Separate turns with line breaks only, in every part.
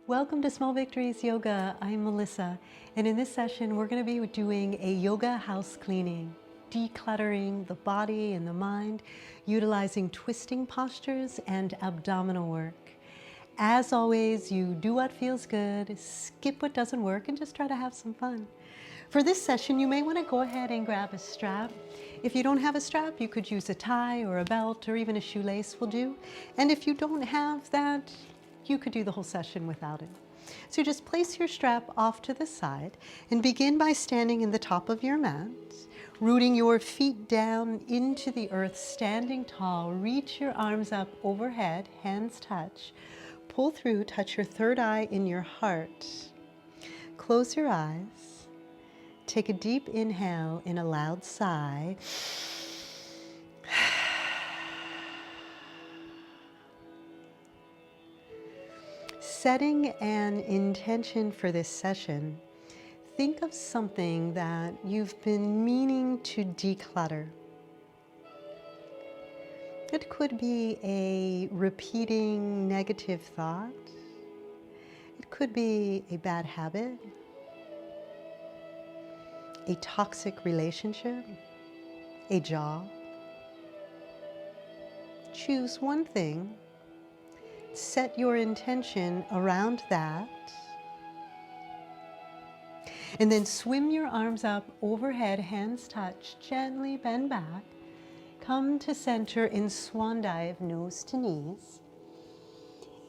Welcome to Small Victories Yoga. I'm Melissa, and in this session we're going to be doing a yoga house cleaning, decluttering the body and the mind, utilizing twisting postures and abdominal work. As always, you do what feels good, skip what doesn't work, and just try to have some fun. For this session, you may want to go ahead and grab a strap. If you don't have a strap, you could use a tie or a belt or even a shoelace will do. And if you don't have that, you could do the whole session without it. So just place your strap off to the side and begin by standing in the top of your mat, rooting your feet down into the earth, standing tall. Reach your arms up overhead, hands touch. Pull through, touch your third eye in your heart. Close your eyes. Take a deep inhale in a loud sigh. Setting an intention for this session, think of something that you've been meaning to declutter. It could be a repeating negative thought. It could be a bad habit, a toxic relationship, a job. Choose one thing. Set your intention around that, and then swim your arms up overhead, hands touch, gently bend back. Come to center in swan dive, nose to knees.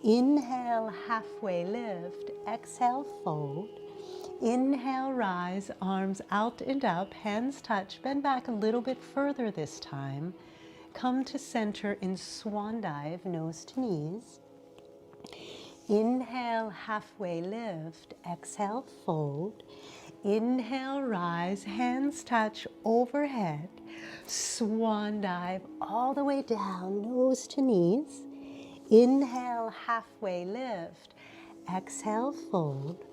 Inhale, halfway lift. Exhale, fold. Inhale, rise, arms out and up, hands touch, bend back a little bit further this time. Come to center in swan dive, nose to knees. Inhale, halfway lift. Exhale, fold. Inhale, rise, hands touch overhead. Swan dive all the way down, nose to knees. Inhale, halfway lift. Exhale, fold.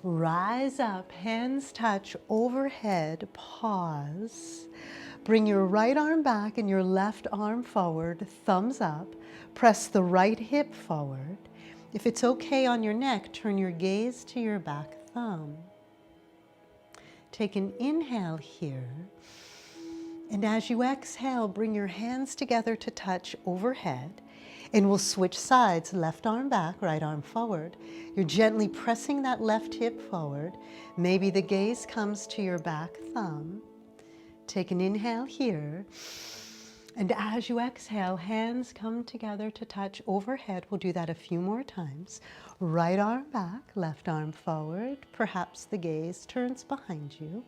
Rise up, hands touch overhead, pause. Bring your right arm back and your left arm forward, thumbs up. Press the right hip forward. If it's okay on your neck, turn your gaze to your back thumb. Take an inhale here. And as you exhale, bring your hands together to touch overhead. And we'll switch sides, left arm back, right arm forward. You're gently pressing that left hip forward. Maybe the gaze comes to your back thumb. Take an inhale here. And as you exhale, hands come together to touch overhead. We'll do that a few more times. Right arm back, left arm forward. Perhaps the gaze turns behind you.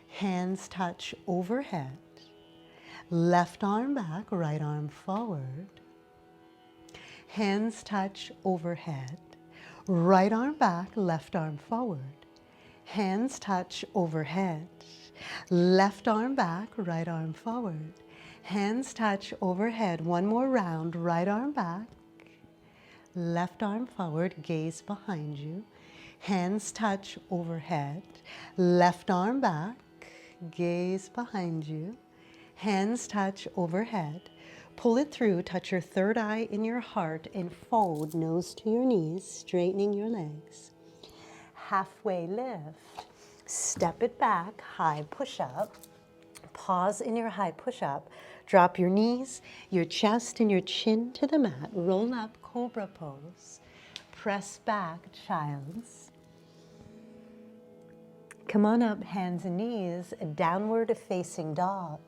Hands touch overhead. Left arm back, right arm forward. Hands touch overhead. Right arm back, left arm forward. Hands touch overhead. Left arm back, right arm forward. Hands touch overhead. One more round. Right arm back. Left arm forward. Gaze behind you. Hands touch overhead. Left arm back. Gaze behind you. Hands touch overhead. Pull it through. Touch your third eye in your heart and fold nose to your knees, straightening your legs. Halfway lift. Step it back. High push up. Pause in your high push-up. Drop your knees, your chest, and your chin to the mat. Roll up, cobra pose. Press back, child's. Come on up, hands and knees, downward facing dog.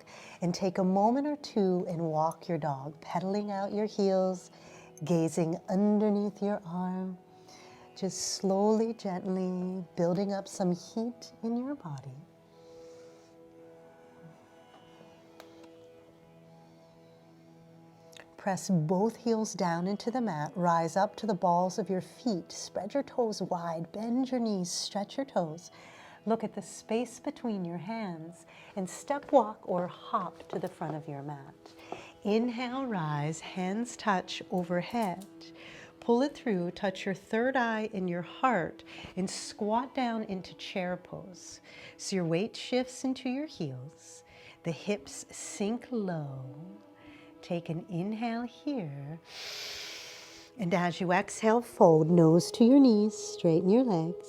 And take a moment or two and walk your dog, pedaling out your heels, gazing underneath your arm. Just slowly, gently building up some heat in your body. Press both heels down into the mat. Rise up to the balls of your feet. Spread your toes wide. Bend your knees. Stretch your toes. Look at the space between your hands and step walk or hop to the front of your mat. Inhale, rise. Hands touch overhead. Pull it through. Touch your third eye in your heart and squat down into chair pose. So your weight shifts into your heels. The hips sink low. Take an inhale here. And as you exhale, fold, nose to your knees, straighten your legs.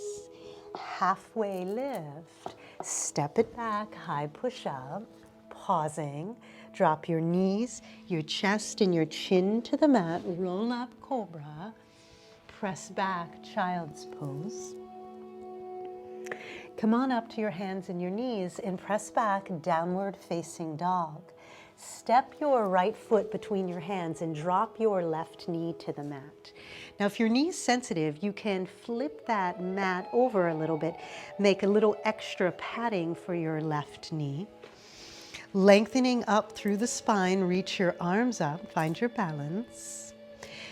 Halfway lift, step it back, high push-up, pausing. Drop your knees, your chest and your chin to the mat, roll up cobra, press back, child's pose. Come on up to your hands and your knees and press back, downward facing dog. Step your right foot between your hands and drop your left knee to the mat. Now, if your knee's sensitive, you can flip that mat over a little bit, make a little extra padding for your left knee. Lengthening up through the spine, reach your arms up, find your balance.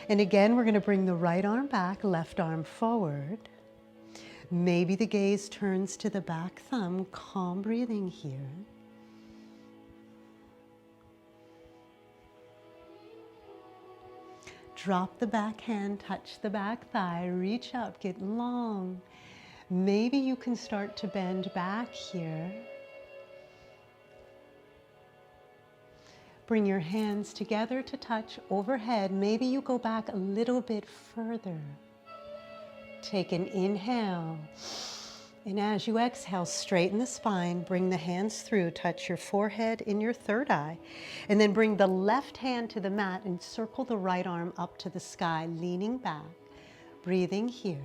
And again, we're going to bring the right arm back, left arm forward. Maybe the gaze turns to the back thumb, calm breathing here. Drop the back hand, touch the back thigh, reach up, get long. Maybe you can start to bend back here. Bring your hands together to touch overhead. Maybe you go back a little bit further. Take an inhale. And as you exhale, straighten the spine, bring the hands through, touch your forehead in your third eye, and then bring the left hand to the mat and circle the right arm up to the sky, leaning back, breathing here.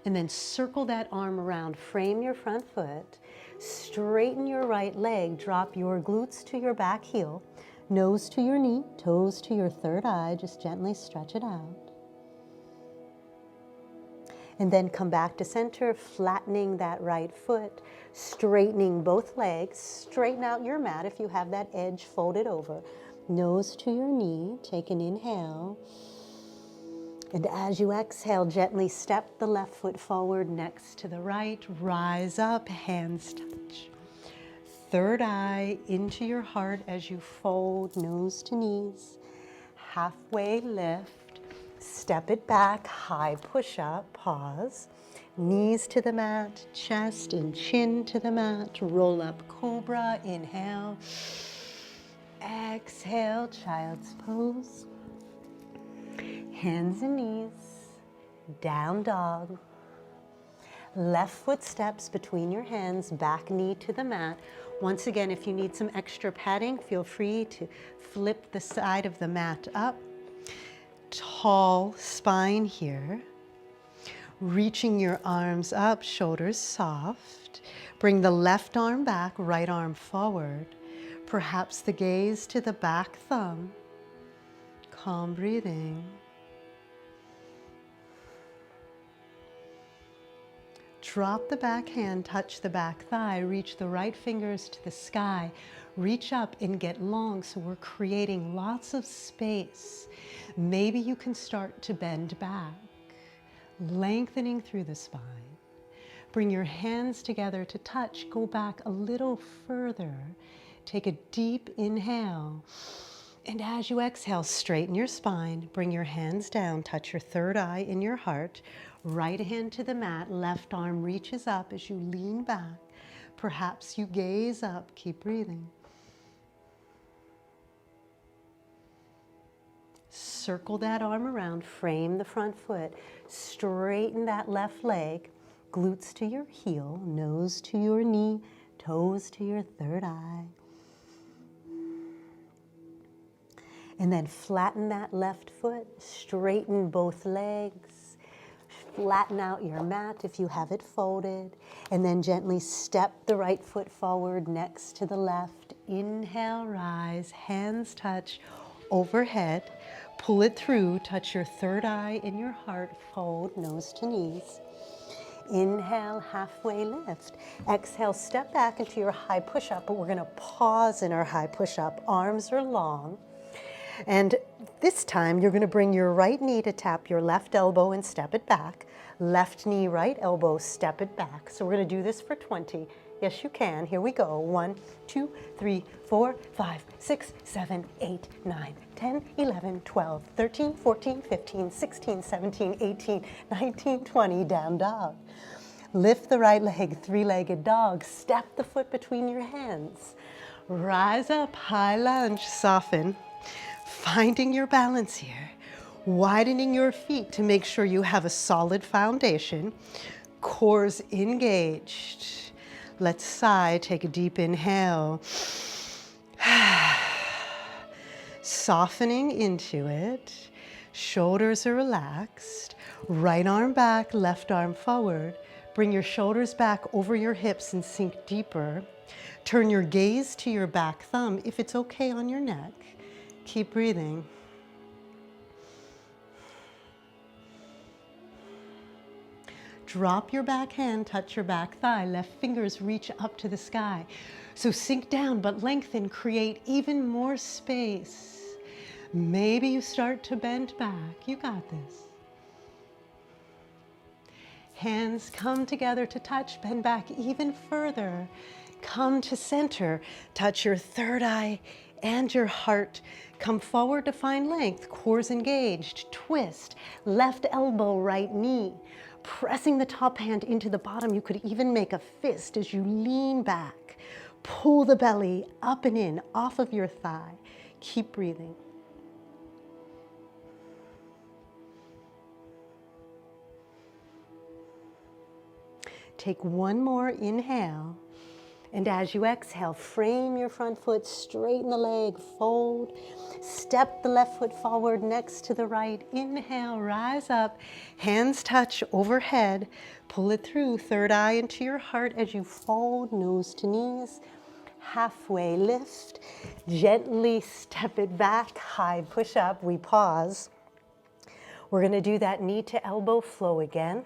And then circle that arm around, frame your front foot, straighten your right leg, drop your glutes to your back heel, nose to your knee, toes to your third eye, just gently stretch it out. And then come back to center, flattening that right foot, straightening both legs, straighten out your mat if you have that edge folded over. Nose to your knee, take an inhale. And as you exhale, gently step the left foot forward next to the right, rise up, hands touch. Third eye into your heart as you fold, nose to knees, halfway lift. Step it back, high push-up, pause. Knees to the mat, chest and chin to the mat. Roll up cobra, inhale. Exhale, child's pose. Hands and knees, down dog. Left foot steps between your hands, back knee to the mat. Once again, if you need some extra padding, feel free to flip the side of the mat up. Tall spine here, reaching your arms up, shoulders soft. Bring the left arm back, right arm forward. Perhaps the gaze to the back thumb. Calm breathing. Drop the back hand, touch the back thigh, reach the right fingers to the sky. Reach up and get long, so we're creating lots of space. Maybe you can start to bend back, lengthening through the spine. Bring your hands together to touch, go back a little further. Take a deep inhale. And as you exhale, straighten your spine, bring your hands down, touch your third eye in your heart. Right hand to the mat, left arm reaches up as you lean back. Perhaps you gaze up, keep breathing. Circle that arm around, frame the front foot, straighten that left leg, glutes to your heel, nose to your knee, toes to your third eye. And then flatten that left foot, straighten both legs, flatten out your mat if you have it folded, and then gently step the right foot forward next to the left. Inhale, rise, hands touch overhead. Pull it through, touch your third eye in your heart, fold, nose to knees. Inhale, halfway lift. Exhale, step back into your high push-up, but we're gonna pause in our high push-up. Arms are long. And this time, you're gonna bring your right knee to tap your left elbow and step it back. Left knee, right elbow, step it back. So we're gonna do this for 20. Yes, you can. Here we go. 1, 2, 3, 4, 5, 6, 7, 8, 9, 10, 11, 12, 13, 14, 15, 16, 17, 18, 19, 20, down dog. Lift the right leg, three-legged dog. Step the foot between your hands. Rise up, high lunge, soften. Finding your balance here. Widening your feet to make sure you have a solid foundation. Core's engaged. Let's sigh, take a deep inhale. Softening into it. Shoulders are relaxed. Right arm back, left arm forward. Bring your shoulders back over your hips and sink deeper. Turn your gaze to your back thumb if it's okay on your neck. Keep breathing. Drop your back hand, touch your back thigh. Left fingers reach up to the sky. So sink down, but lengthen, create even more space. Maybe you start to bend back. You got this. Hands come together to touch, bend back even further. Come to center, touch your third eye and your heart. Come forward to find length, core's engaged. Twist, left elbow, right knee. Pressing the top hand into the bottom, you could even make a fist as you lean back. Pull the belly up and in, off of your thigh. Keep breathing. Take one more inhale, and as you exhale, frame your front foot, straighten the leg, fold, step the left foot forward next to the right. Inhale, rise up, hands touch overhead, pull it through, third eye into your heart as you fold, nose to knees, halfway lift, gently step it back, high push up, we pause. We're gonna do that knee to elbow flow again.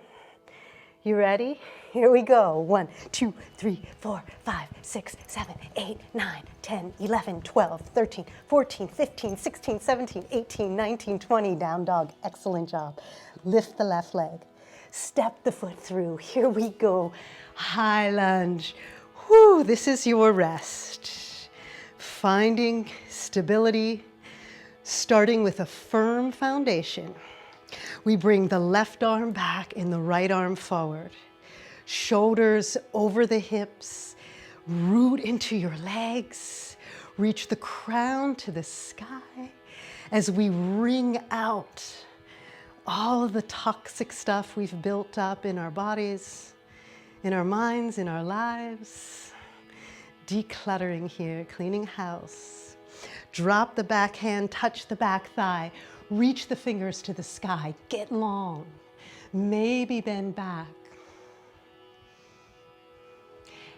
You ready? Here we go. 1, 2, 3, 4, 5, 6, 7, 8, 9, 10, 11, 12, 13, 14, 15, 16, 17, 18, 19, 20. Down dog. Excellent job. Lift the left leg. Step the foot through. Here we go. High lunge. Whew, this is your rest. Finding stability, starting with a firm foundation. We bring the left arm back and the right arm forward. Shoulders over the hips, root into your legs, reach the crown to the sky as we wring out all of the toxic stuff we've built up in our bodies, in our minds, in our lives. Decluttering here, cleaning house. Drop the back hand, touch the back thigh. Reach the fingers to the sky, get long, maybe bend back.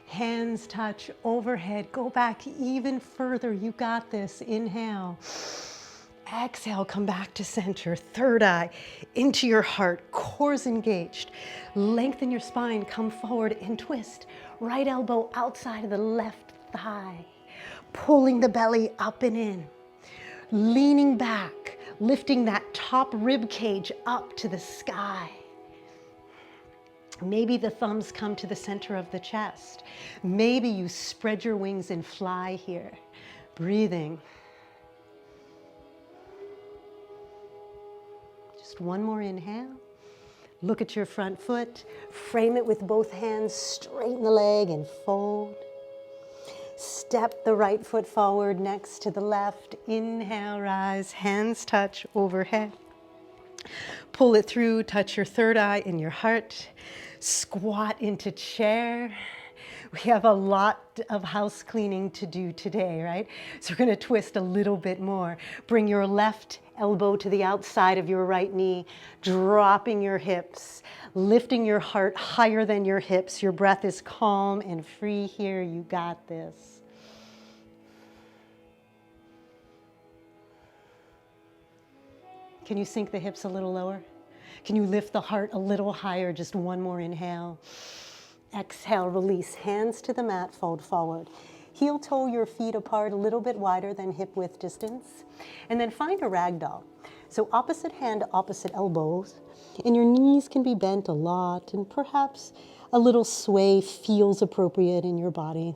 Hands touch overhead, go back even further, you got this. Inhale, exhale, come back to center, third eye into your heart, core's engaged. Lengthen your spine, come forward and twist. Right elbow outside of the left thigh, pulling the belly up and in, leaning back, lifting that top rib cage up to the sky. Maybe the thumbs come to the center of the chest. Maybe you spread your wings and fly here. Breathing. Just one more inhale. Look at your front foot. Frame it with both hands. Straighten the leg and fold. Step the right foot forward next to the left. Inhale, rise, hands touch overhead. Pull it through, touch your third eye in your heart. Squat into chair. We have a lot of house cleaning to do today, right? So we're gonna twist a little bit more. Bring your left elbow to the outside of your right knee, dropping your hips, lifting your heart higher than your hips. Your breath is calm and free here. You got this. Can you sink the hips a little lower? Can you lift the heart a little higher? Just one more inhale. Exhale, release. Hands to the mat, fold forward. Heel toe your feet apart a little bit wider than hip width distance. And then find a rag doll. So opposite hand, opposite elbows. And your knees can be bent a lot, and perhaps a little sway feels appropriate in your body.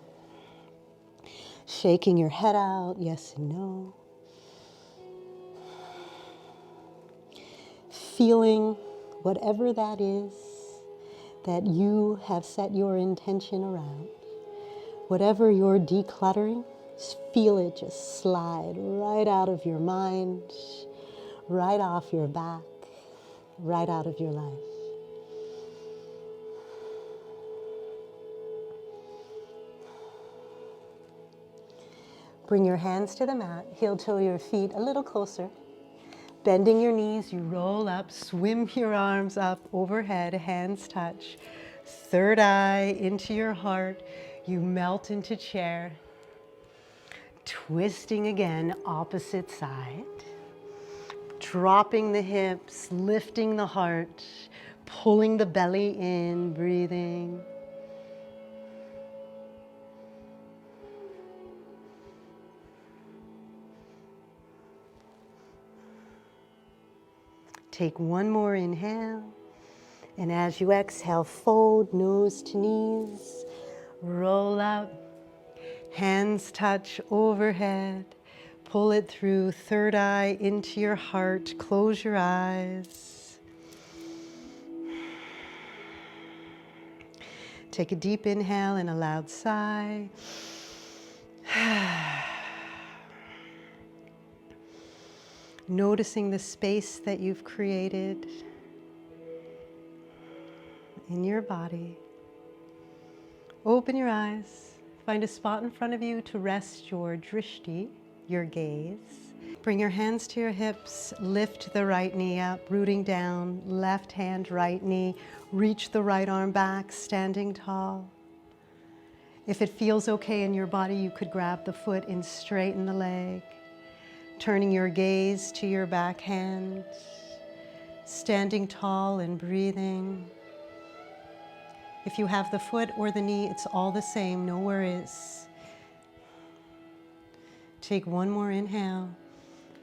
Shaking your head out, yes and no. Feeling whatever that is that you have set your intention around. Whatever you're decluttering, Just feel it just slide right out of your mind, right off your back, right out of your life. Bring your hands to the mat, heel toe your feet a little closer. Bending your knees, you roll up, swim your arms up overhead, hands touch. Third eye into your heart, you melt into chair. Twisting again, opposite side. Dropping the hips, lifting the heart, pulling the belly in, breathing. Take one more inhale, and as you exhale, fold nose to knees, roll up, hands touch overhead, pull it through, third eye into your heart, close your eyes. Take a deep inhale and a loud sigh. Noticing the space that you've created in your body. Open your eyes. Find a spot in front of you to rest your drishti, your gaze. Bring your hands to your hips. Lift the right knee up, rooting down. Left hand, right knee. Reach the right arm back, standing tall. If it feels okay in your body, you could grab the foot and straighten the leg. Turning your gaze to your back hand, standing tall and breathing. If you have the foot or the knee, it's all the same, no worries. Take one more inhale,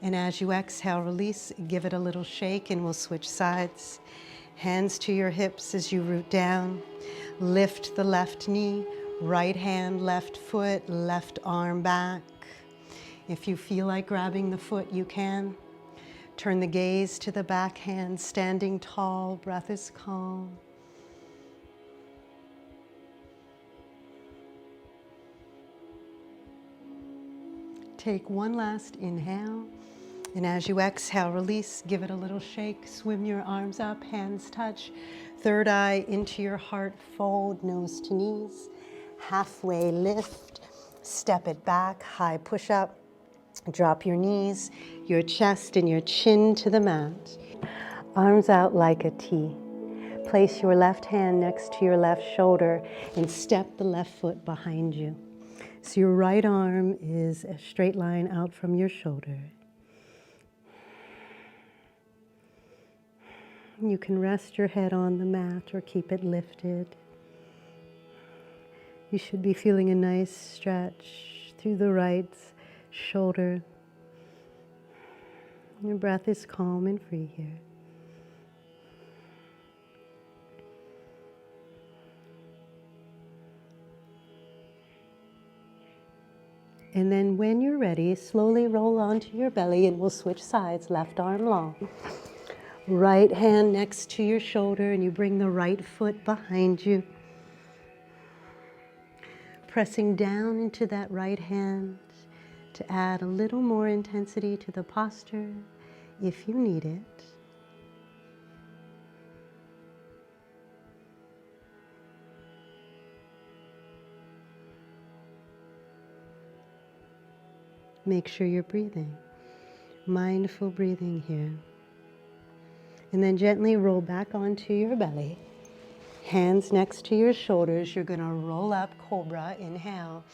and as you exhale, release, give it a little shake, and we'll switch sides. Hands to your hips as you root down. Lift the left knee, right hand, left foot, left arm back. If you feel like grabbing the foot, you can. Turn the gaze to the back hand, standing tall, breath is calm. Take one last inhale, and as you exhale, release, give it a little shake, swim your arms up, hands touch, third eye into your heart, fold, nose to knees, halfway lift, step it back, high push up. Drop your knees, your chest and your chin to the mat. Arms out like a T. Place your left hand next to your left shoulder and step the left foot behind you. So your right arm is a straight line out from your shoulder. You can rest your head on the mat or keep it lifted. You should be feeling a nice stretch through the right shoulder. Your breath is calm and free here. And then when you're ready, slowly roll onto your belly and we'll switch sides, left arm long. Right hand next to your shoulder and you bring the right foot behind you. Pressing down into that right hand to add a little more intensity to the posture if you need it. Make sure you're breathing, mindful breathing here. And then gently roll back onto your belly. Hands next to your shoulders. You're going to roll up, cobra, inhale.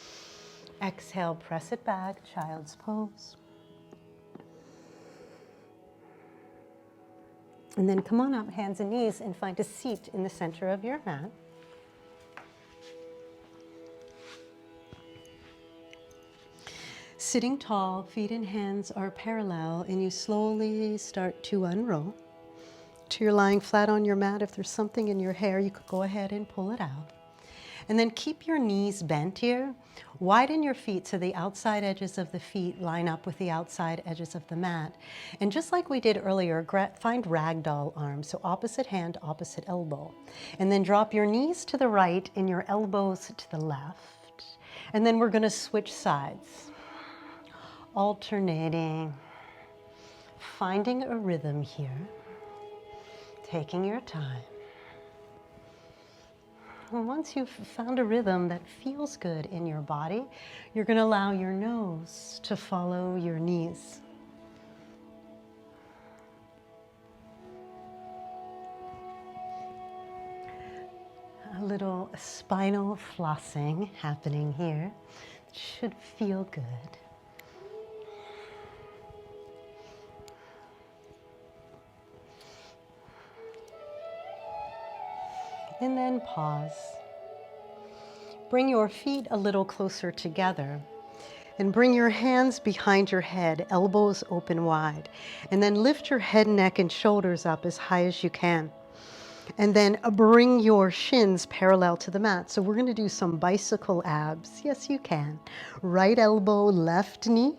Exhale, press it back, child's pose. And then come on up, hands and knees, and find a seat in the center of your mat. Sitting tall, feet and hands are parallel, and you slowly start to unroll. Till you're lying flat on your mat. If there's something in your hair, you could go ahead and pull it out. And then keep your knees bent here. Widen your feet so the outside edges of the feet line up with the outside edges of the mat. And just like we did earlier, find ragdoll arms, so opposite hand, opposite elbow. And then drop your knees to the right and your elbows to the left. And then we're going to switch sides. alternating, finding a rhythm here, taking your time. And once you've found a rhythm that feels good in your body, you're going to allow your nose to follow your knees. A little spinal flossing happening here. It should feel good. And then pause. Bring your feet a little closer together and bring your hands behind your head, elbows open wide. And then lift your head, neck, and shoulders up as high as you can. And then bring your shins parallel to the mat. So we're going to do some bicycle abs. Yes, you can. Right elbow, left knee.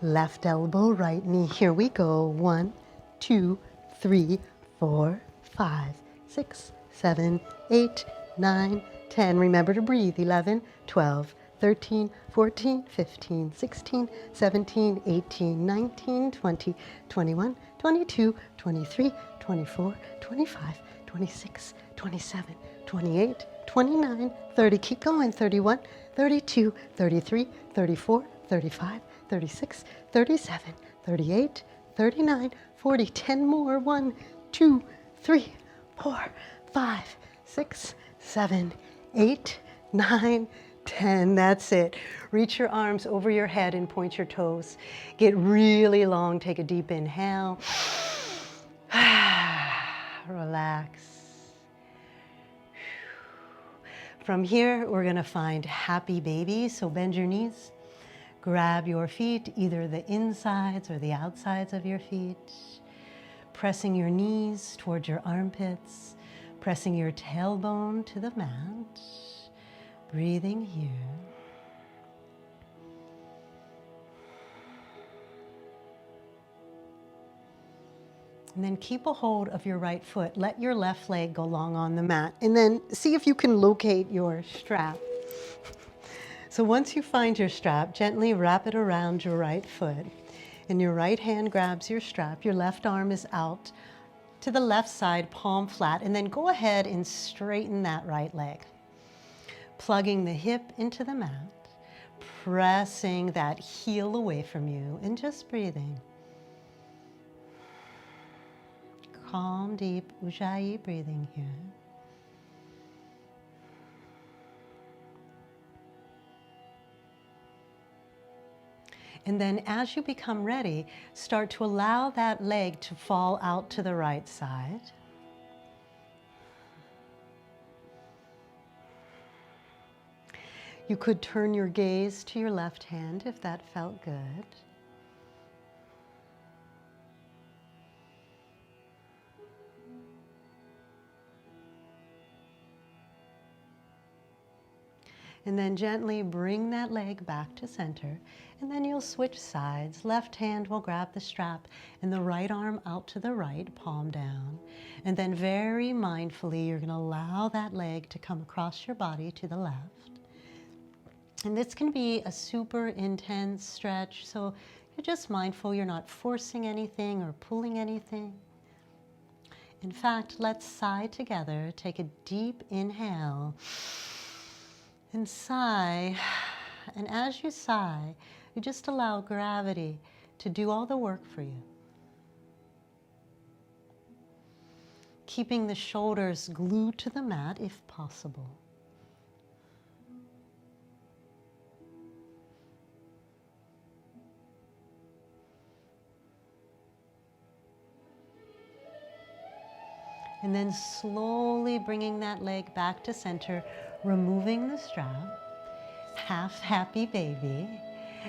Left elbow, right knee. Here we go. 1, 2, 3, 4, 5, 6, 7, 8, 9, 10. Remember to breathe. 11, 12, 13, 14, 15, 16, 17, 18, 19, 20, 21, 22, 23, 24, 25, 26, 27, 28, 29, 30. Keep going. 31, 32, 33, 34, 35, 36, 37, 38, 39, 40. 10 more. 1, 2, 3, 4, 5, 6, 7, 8, 9, 10. That's it. Reach your arms over your head and point your toes. Get really long. Take a deep inhale. Relax. From here, we're going to find happy baby. So bend your knees. Grab your feet, either the insides or the outsides of your feet. Pressing your knees towards your armpits. Pressing your tailbone to the mat. Breathing here. And then keep a hold of your right foot. Let your left leg go long on the mat. And then see if you can locate your strap. So once you find your strap, gently wrap it around your right foot. And your right hand grabs your strap. Your left arm is out to the left side, palm flat. And then go ahead and straighten that right leg. Plugging the hip into the mat. Pressing that heel away from you and just breathing. Calm, deep Ujjayi breathing here. And then as you become ready, start to allow that leg to fall out to the right side. You could turn your gaze to your left hand if that felt good. And then gently bring that leg back to center. And then you'll switch sides. Left hand will grab the strap and the right arm out to the right, palm down. And then very mindfully, you're going to allow that leg to come across your body to the left. And this can be a super intense stretch, so you're just mindful you're not forcing anything or pulling anything. In fact, let's sigh together. Take a deep inhale. And sigh, and as you sigh, you just allow gravity to do all the work for you. Keeping the shoulders glued to the mat if possible. And then slowly bringing that leg back to center, removing the strap, half happy baby,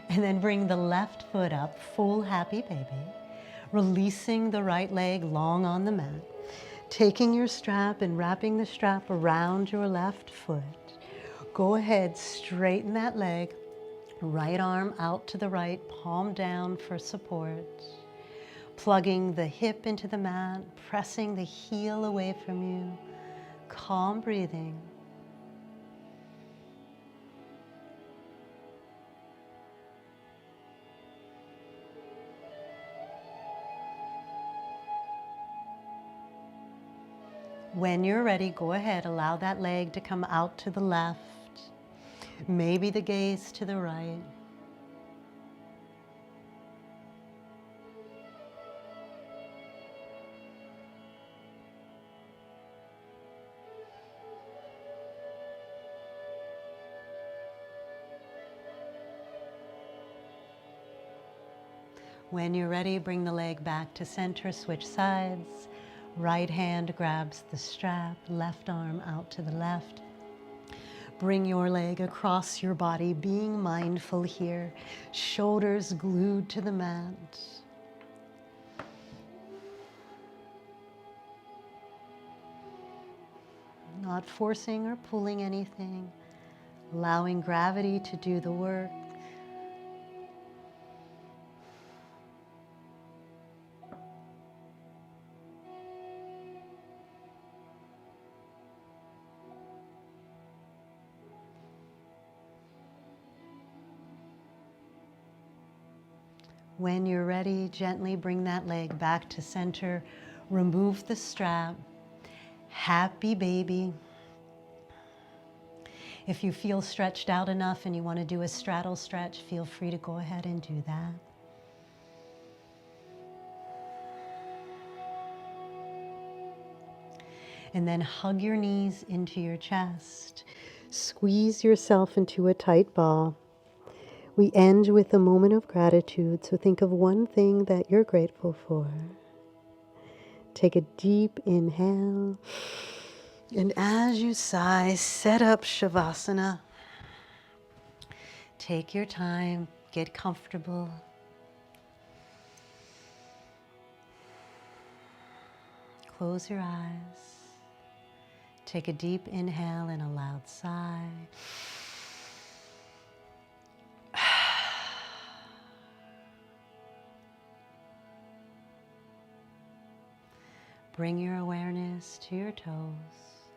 and then bring the left foot up, full happy baby, releasing the right leg long on the mat, taking your strap and wrapping the strap around your left foot. Go ahead, straighten that leg, right arm out to the right, palm down for support. Plugging the hip into the mat, pressing the heel away from you. Calm breathing. When you're ready, go ahead, allow that leg to come out to the left, maybe the gaze to the right. When you're ready, bring the leg back to center, switch sides. Right hand grabs the strap, left arm out to the left. Bring your leg across your body, being mindful here. Shoulders glued to the mat. Not forcing or pulling anything, allowing gravity to do the work. When you're ready, gently bring that leg back to center. Remove the strap. Happy baby. If you feel stretched out enough and you want to do a straddle stretch, feel free to go ahead and do that. And then hug your knees into your chest. Squeeze yourself into a tight ball. We end with a moment of gratitude, so think of one thing that you're grateful for. Take a deep inhale, and as you sigh, set up Shavasana. Take your time, get comfortable. Close your eyes. Take a deep inhale and a loud sigh. Bring your awareness to your toes,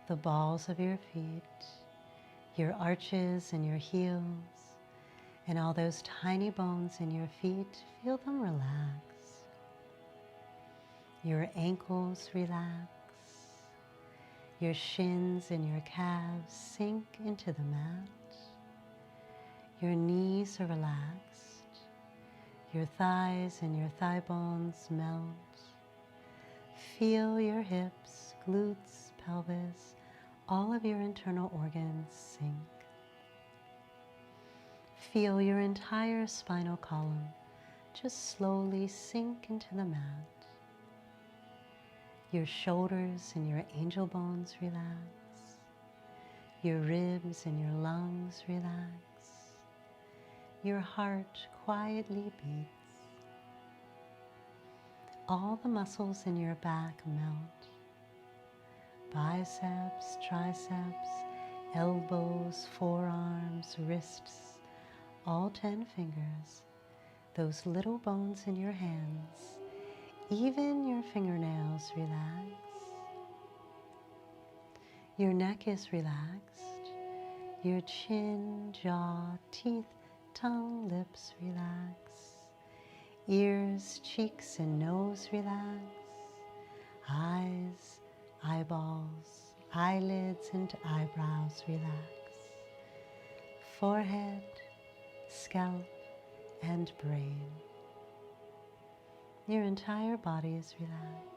the balls of your feet, your arches and your heels, and all those tiny bones in your feet. Feel them relax. Your ankles relax. Your shins and your calves sink into the mat. Your knees are relaxed. Your thighs and your thigh bones melt. Feel your hips, glutes, pelvis, all of your internal organs sink. Feel your entire spinal column just slowly sink into the mat. Your shoulders and your angel bones relax. Your ribs and your lungs relax. Your heart quietly beats. All the muscles in your back melt. Biceps, triceps, elbows, forearms, wrists, all 10 fingers, those little bones in your hands, even your fingernails relax. Your neck is relaxed. Your chin, jaw, teeth, tongue, lips relax. Ears, cheeks, and nose relax. Eyes, eyeballs, eyelids, and eyebrows relax. Forehead, scalp, and brain. Your entire body is relaxed.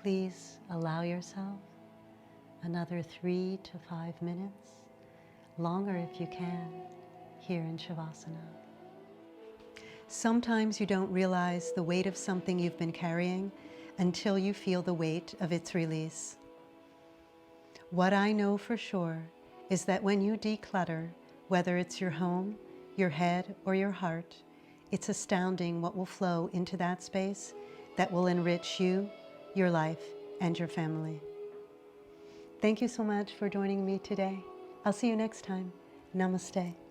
Please allow yourself another 3 to 5 minutes, longer if you can, here in Shavasana. Sometimes you don't realize the weight of something you've been carrying until you feel the weight of its release. What I know for sure is that when you declutter, whether it's your home, your head, or your heart, it's astounding what will flow into that space that will enrich you, your life, and your family. Thank you so much for joining me today. I'll see you next time. Namaste.